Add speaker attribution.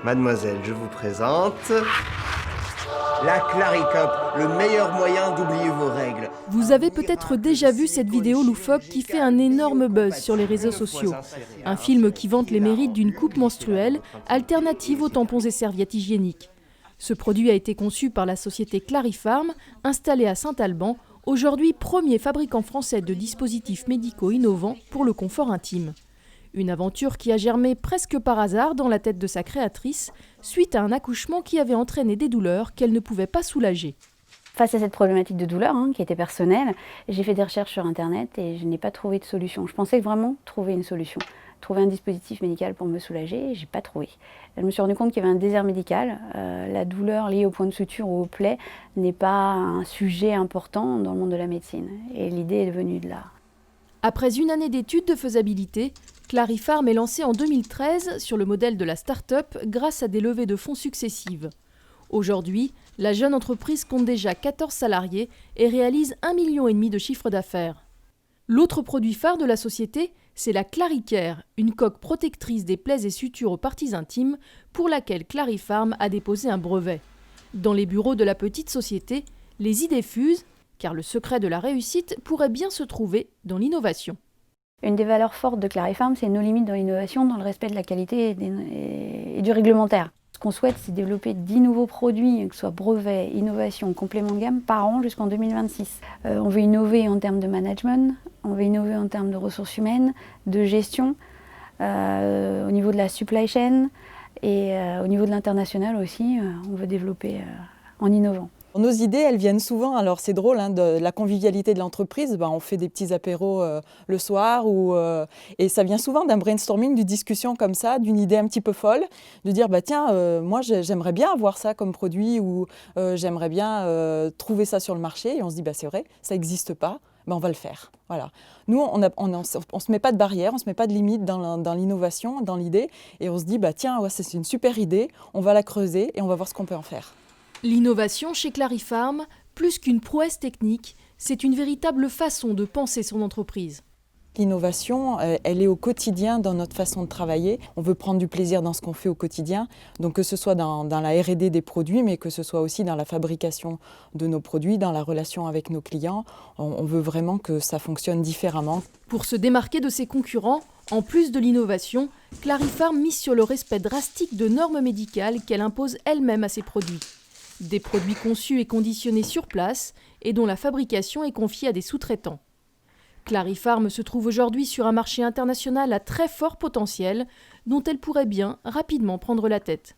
Speaker 1: Mademoiselle, je vous présente la Claricop, le meilleur moyen d'oublier vos règles.
Speaker 2: Vous avez peut-être déjà vu cette vidéo loufoque qui fait un énorme buzz sur les réseaux sociaux. Un film qui vante les mérites d'une coupe menstruelle, alternative aux tampons et serviettes hygiéniques. Ce produit a été conçu par la société Clarifarm, installée à Saint-Alban, aujourd'hui premier fabricant français de dispositifs médicaux innovants pour le confort intime. Une aventure qui a germé presque par hasard dans la tête de sa créatrice, suite à un accouchement qui avait entraîné des douleurs qu'elle ne pouvait pas soulager.
Speaker 3: Face à cette problématique de douleur, qui était personnelle, j'ai fait des recherches sur Internet et je n'ai pas trouvé de solution. Je pensais vraiment trouver une solution, trouver un dispositif médical pour me soulager, et je n'ai pas trouvé. Je me suis rendu compte qu'il y avait un désert médical. La douleur liée au point de suture ou aux plaies n'est pas un sujet important dans le monde de la médecine. Et l'idée est venue de là.
Speaker 2: Après une année d'études de faisabilité, Clarifarm est lancée en 2013 sur le modèle de la start-up grâce à des levées de fonds successives. Aujourd'hui, la jeune entreprise compte déjà 14 salariés et réalise 1,5 million de chiffre d'affaires. L'autre produit phare de la société, c'est la Claricare, une coque protectrice des plaies et sutures aux parties intimes pour laquelle Clarifarm a déposé un brevet. Dans les bureaux de la petite société, les idées fusent, car le secret de la réussite pourrait bien se trouver dans l'innovation.
Speaker 3: Une des valeurs fortes de Clarifarm, c'est nos limites dans l'innovation, dans le respect de la qualité et du réglementaire. Ce qu'on souhaite, c'est développer 10 nouveaux produits, que ce soit brevets, innovations, compléments de gamme, par an jusqu'en 2026. On veut innover en termes de management, on veut innover en termes de ressources humaines, de gestion, au niveau de la supply chain et au niveau de l'international aussi, on veut développer en innovant.
Speaker 4: Nos idées, elles viennent souvent, alors c'est drôle, de la convivialité de l'entreprise. On fait des petits apéros le soir et ça vient souvent d'un brainstorming, d'une discussion comme ça, d'une idée un petit peu folle, de dire tiens, moi j'aimerais bien avoir ça comme produit ou j'aimerais bien trouver ça sur le marché. Et on se dit c'est vrai, ça n'existe pas, on va le faire. Voilà. Nous, on ne se met pas de barrière, on ne se met pas de limite dans l'innovation, dans l'idée et on se dit tiens, c'est une super idée, on va la creuser et on va voir ce qu'on peut en faire.
Speaker 2: L'innovation chez Clarifarm, plus qu'une prouesse technique, c'est une véritable façon de penser son entreprise.
Speaker 4: L'innovation, elle est au quotidien dans notre façon de travailler. On veut prendre du plaisir dans ce qu'on fait au quotidien, donc que ce soit dans la R&D des produits, mais que ce soit aussi dans la fabrication de nos produits, dans la relation avec nos clients. On veut vraiment que ça fonctionne différemment.
Speaker 2: Pour se démarquer de ses concurrents, en plus de l'innovation, Clarifarm mise sur le respect drastique de normes médicales qu'elle impose elle-même à ses produits. Des produits conçus et conditionnés sur place et dont la fabrication est confiée à des sous-traitants. Clarifarm se trouve aujourd'hui sur un marché international à très fort potentiel dont elle pourrait bien rapidement prendre la tête.